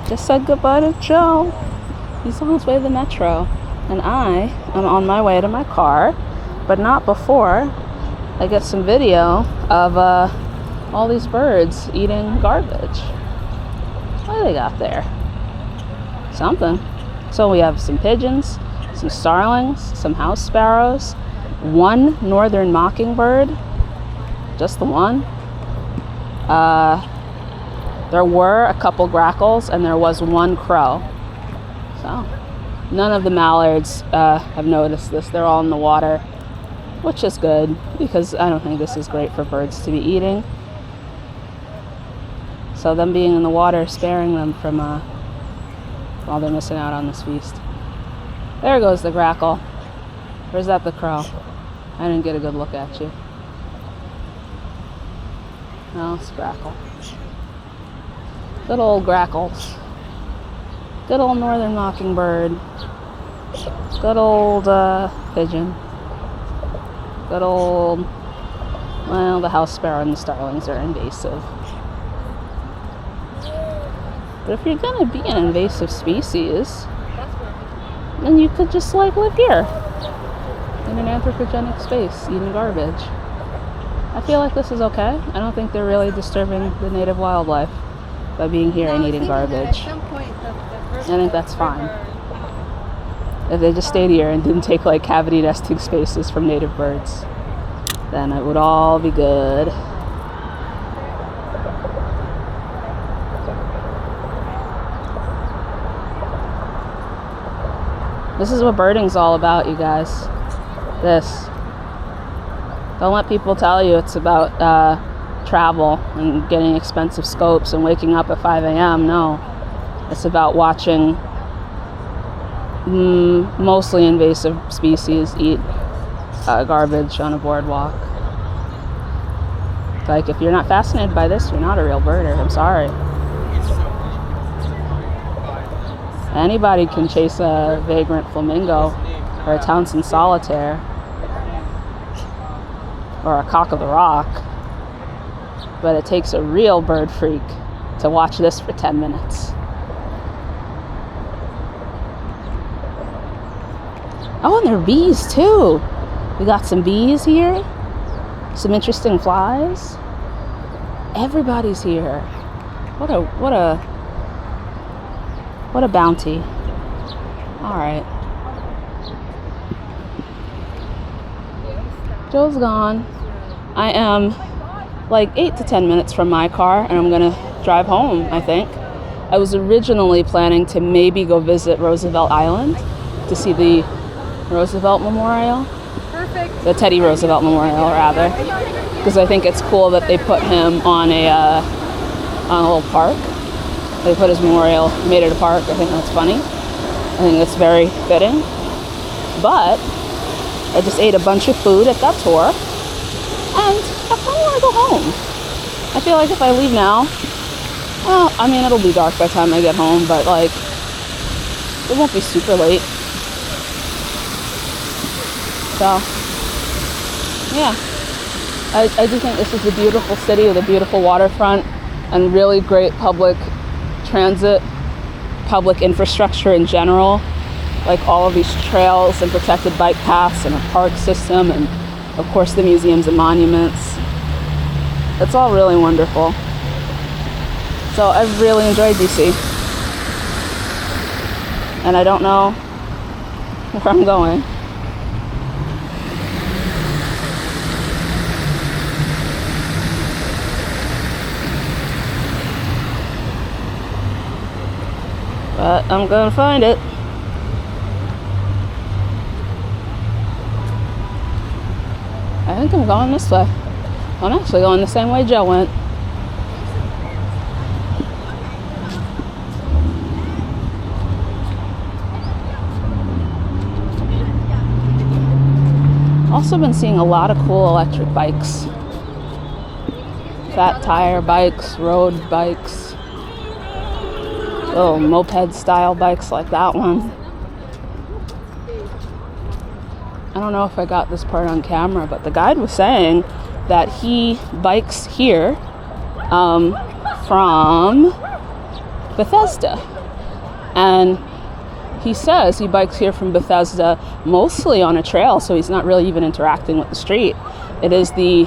just said goodbye to Joe. He's on his way to the metro. And I am on my way to my car, but not before I get some video of all these birds eating garbage. What do they got there? Something. So we have some pigeons, some starlings, some house sparrows, one northern mockingbird, just the one. There were a couple grackles and there was one crow. So none of the mallards have noticed this. They're all in the water, which is good because I don't think this is great for birds to be eating. So them being in the water is sparing them from while they're missing out on this feast. There goes the grackle. Or is that the crow? I didn't get a good look at you. No, it's grackle. Good old grackles. Good old northern mockingbird. Good old pigeon. Good old, well, the house sparrow and the starlings are invasive. But if you're gonna be an invasive species, then you could just live here in an anthropogenic space eating garbage. I feel like this is okay. I don't think they're really disturbing the native wildlife by being here and eating garbage. I think that's fine. If they just stayed here and didn't take cavity nesting spaces from native birds, then it would all be good. This is what birding's all about, you guys. This. Don't let people tell you it's about travel and getting expensive scopes and waking up at 5 a.m. No. It's about watching mostly invasive species eat garbage on a boardwalk. If you're not fascinated by this, you're not a real birder. I'm sorry. Anybody can chase a vagrant flamingo or a Townsend solitaire or a cock of the rock, but it takes a real bird freak to watch this for 10 minutes. Oh, and there are bees too. We got some bees here, some interesting flies. Everybody's here. What a bounty. All right. Joe's gone. I am 8 to 10 minutes from my car, and I'm gonna drive home, I think. I was originally planning to maybe go visit Roosevelt Island to see the Roosevelt Memorial. Perfect. The Teddy Roosevelt Memorial, rather. Because I think it's cool that they put him on a little park. They put his memorial, made it a park. I think that's funny. I think that's very fitting. But I just ate a bunch of food at that tour, and I kind of want to go home. I feel like if I leave now, well, I mean, it'll be dark by the time I get home, but it won't be super late. So, yeah. I do think this is a beautiful city with a beautiful waterfront and really great public transit, public infrastructure in general, all of these trails and protected bike paths and a park system, and of course the museums and monuments. It's all really wonderful. So I've really enjoyed DC, and I don't know where I'm going. But I'm gonna find it. I think I'm going this way. I'm actually going the same way Joe went. Also been seeing a lot of cool electric bikes. Fat tire bikes, road bikes. Little moped style bikes like that one. I don't know if I got this part on camera, but the guide was saying that he bikes here from Bethesda. And he says he bikes here from Bethesda mostly on a trail, so he's not really even interacting with the street. It is the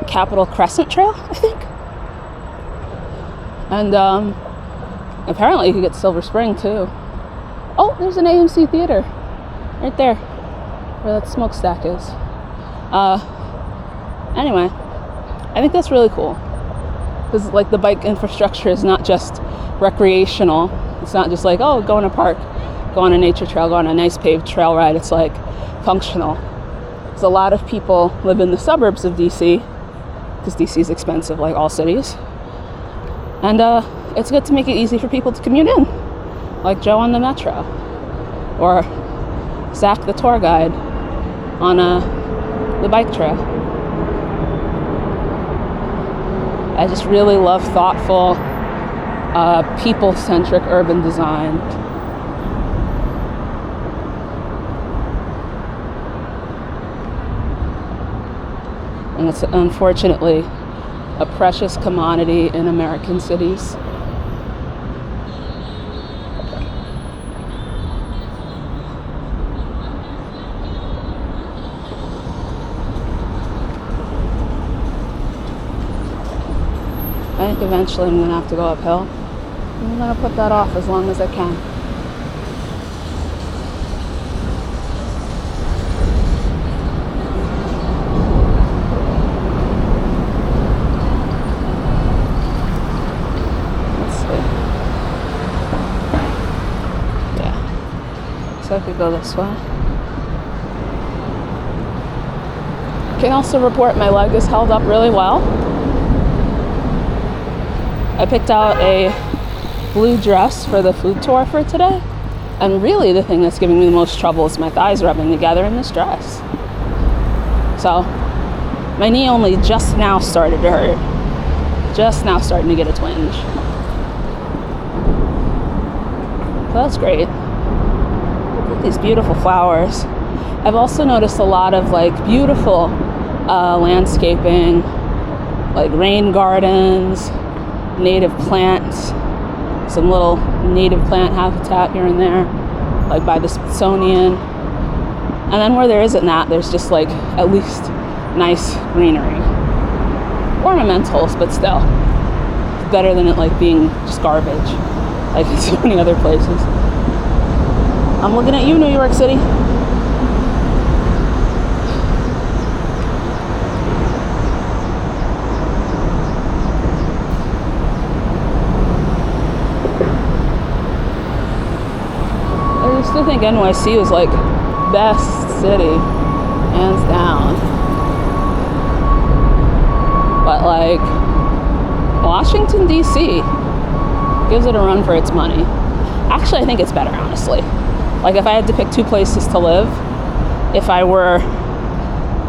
Capitol Crescent Trail, I think. And apparently you could get Silver Spring too. Oh, there's an AMC theater right there where that smokestack is. Anyway, I think that's really cool because like the bike infrastructure is not just recreational. It's not just like, oh, go in a park, go on a nature trail, go on a nice paved trail ride. It's like functional. Because a lot of people live in the suburbs of DC because DC is expensive like all cities. And it's good to make it easy for people to commute in, like Joe on the metro or Zach the tour guide on the bike trail. I just really love thoughtful, people-centric urban design. And it's unfortunately a precious commodity in American cities. I think eventually I'm going to have to go uphill. I'm going to put that off as long as I can. Let's see. Yeah. So I could go this way. Can also report my leg is held up really well. I picked out a blue dress for the food tour for today, and really the thing that's giving me the most trouble is my thighs rubbing together in this dress. So my knee only just now started to hurt, just now starting to get a twinge. So that's great. Look at these beautiful flowers. I've also noticed a lot of like beautiful landscaping, like rain gardens, native plants, some little native plant habitat here and there, like by the Smithsonian. And then where there isn't that, there's just like at least nice greenery. Ornamentals, but still. It's better than it like being just garbage, like in so many other places. I'm looking at you, New York City. I used to think NYC was like best city, hands down. But like Washington DC gives it a run for its money. Actually, I think it's better, honestly. Like if I had to pick two places to live, if I were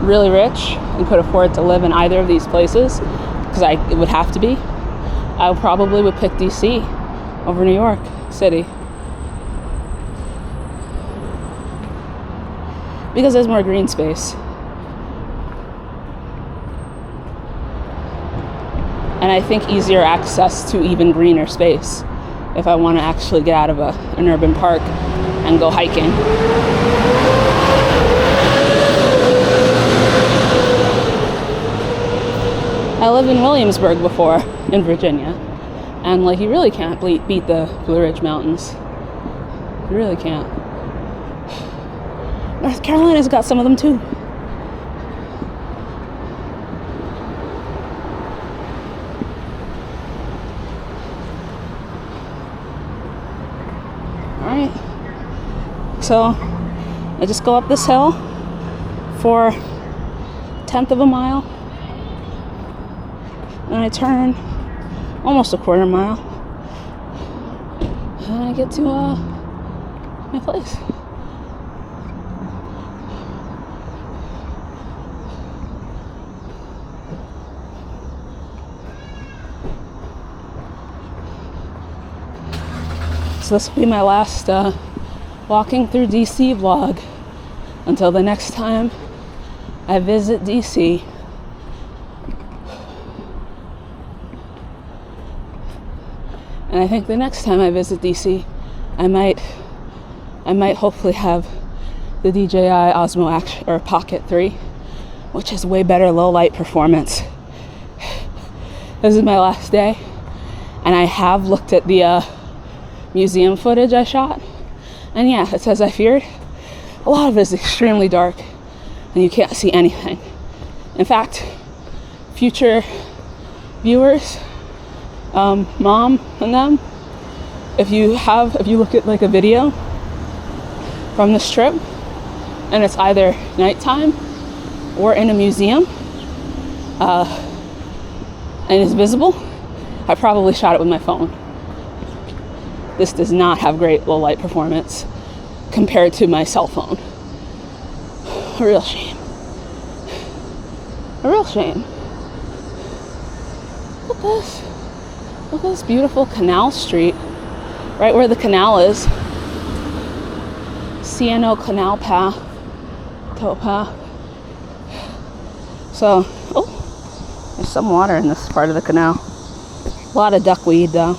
really rich and could afford to live in either of these places, because it would have to be, I probably would pick DC over New York City. Because there's more green space. And I think easier access to even greener space if I want to actually get out of an urban park and go hiking. I lived in Williamsburg before, in Virginia. And like you really can't beat the Blue Ridge Mountains. You really can't. North Carolina's got some of them too. Alright. So I just go up this hill for a tenth of a mile. And I turn almost a quarter mile. And I get to my place. So this will be my last walking through DC vlog until the next time I visit DC. And And I think the next time I visit DC, I might hopefully have the DJI Osmo Action or Pocket 3, which is way better low light performance. This is my last day, and I have looked at the museum footage I shot, and yeah, it's as I feared. A lot of it is extremely dark, and you can't see anything. In fact, future viewers, mom and them, if you look at like a video from this trip, and it's either nighttime or in a museum, and is visible, I probably shot it with my phone. This does not have great low light performance compared to my cell phone. A real shame. A real shame. Look at this. Look at this beautiful canal street. Right where the canal is. CNO Canal Path. Towpath. So, there's some water in this part of the canal. A lot of duckweed though.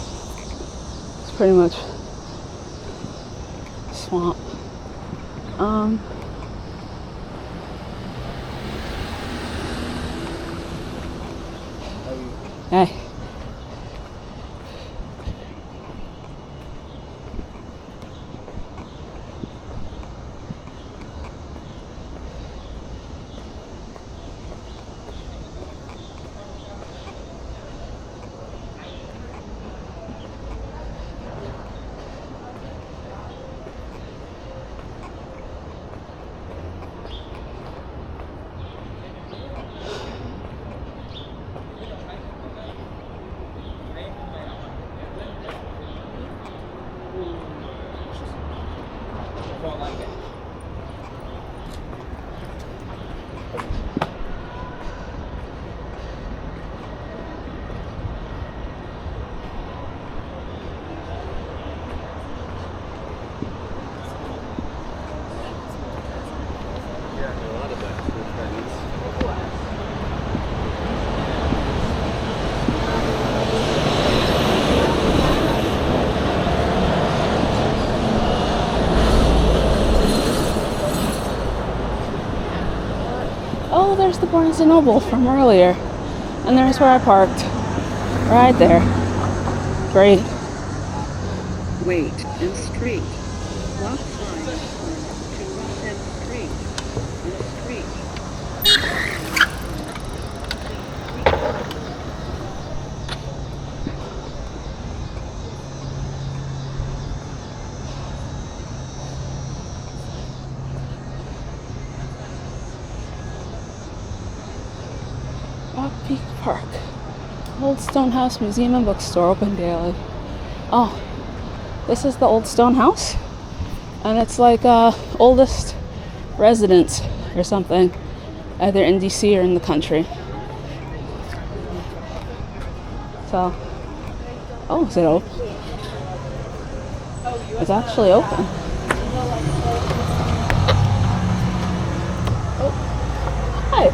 It's pretty much swamp. Hey. Oh, there's the Barnes & Noble from earlier. And there's where I parked. Right there. Great. Wait and straight. Block 5 to 10th Street. Rock Peak Park. Old Stone House Museum and Bookstore open daily. Oh, this is the Old Stone House, and it's like oldest residence or something, either in DC or in the country. So, oh, is it open? It's actually open. Oh, hi.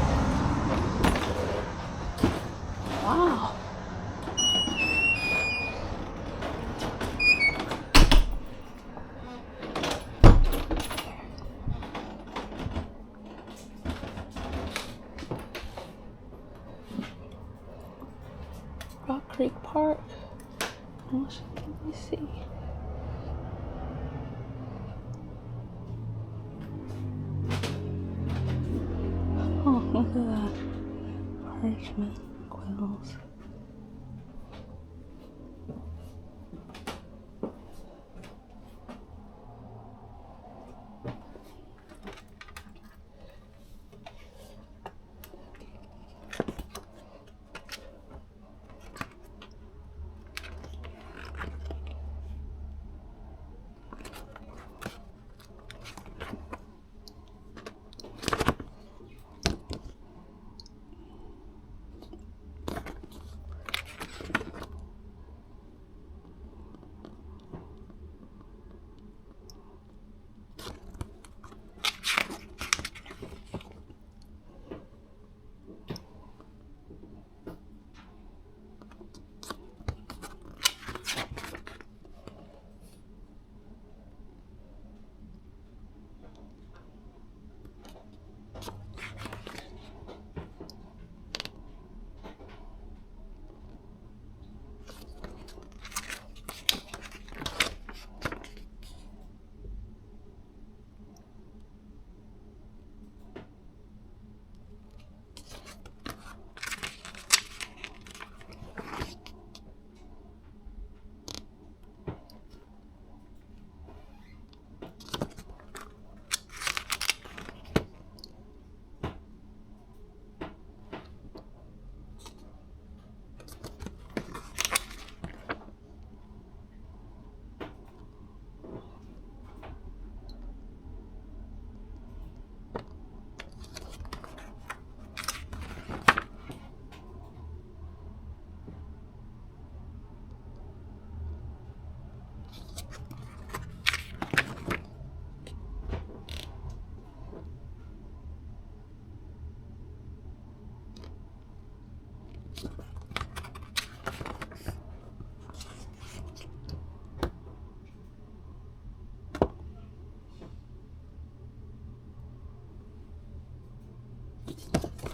Wow. Rock Creek Park. What can we see? Oh, look at that. Parchment quills.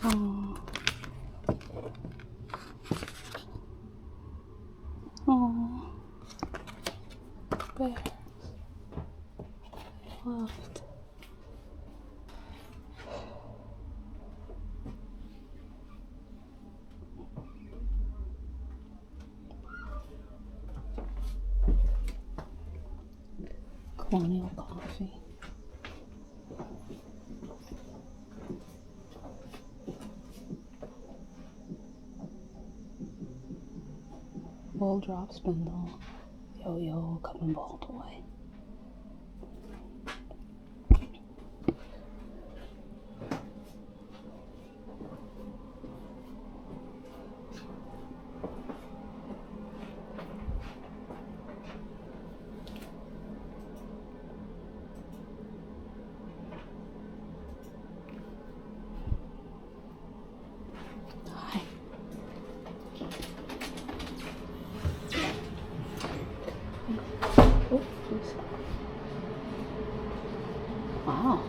Oh. Oh. Bears. Loved. Colonial coffee. Bowl drop spindle. Yo-yo cup and ball toy. Hi. Oh, please. Wow.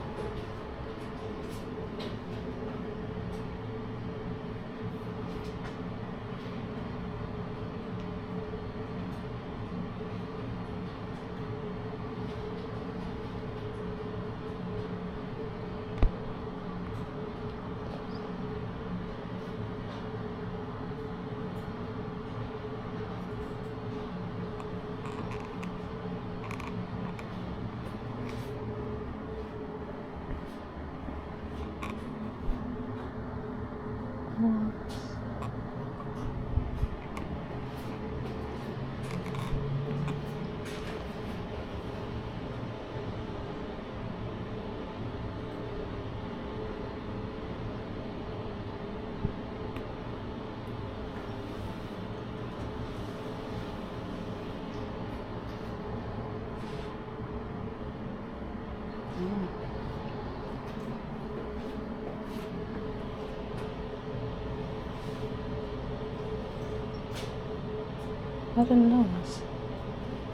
I didn't know this.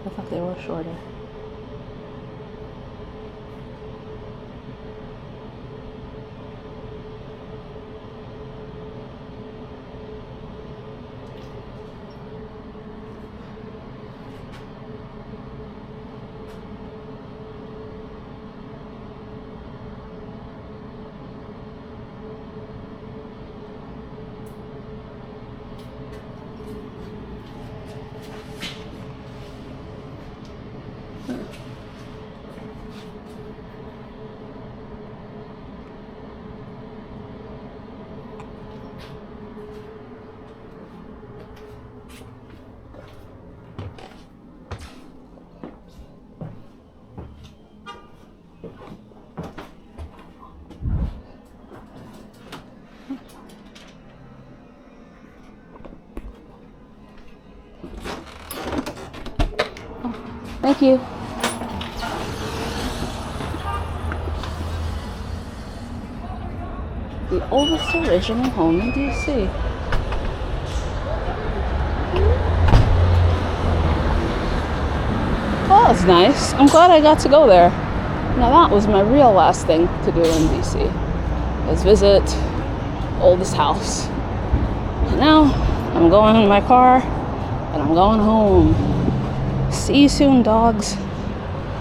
I thought they were shorter. Thank you. The oldest original home in DC. Oh, that's nice. I'm glad I got to go there. Now that was my real last thing to do in DC. Was visit oldest house. And now I'm going in my car and I'm going home. See you soon, dogs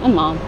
and mom.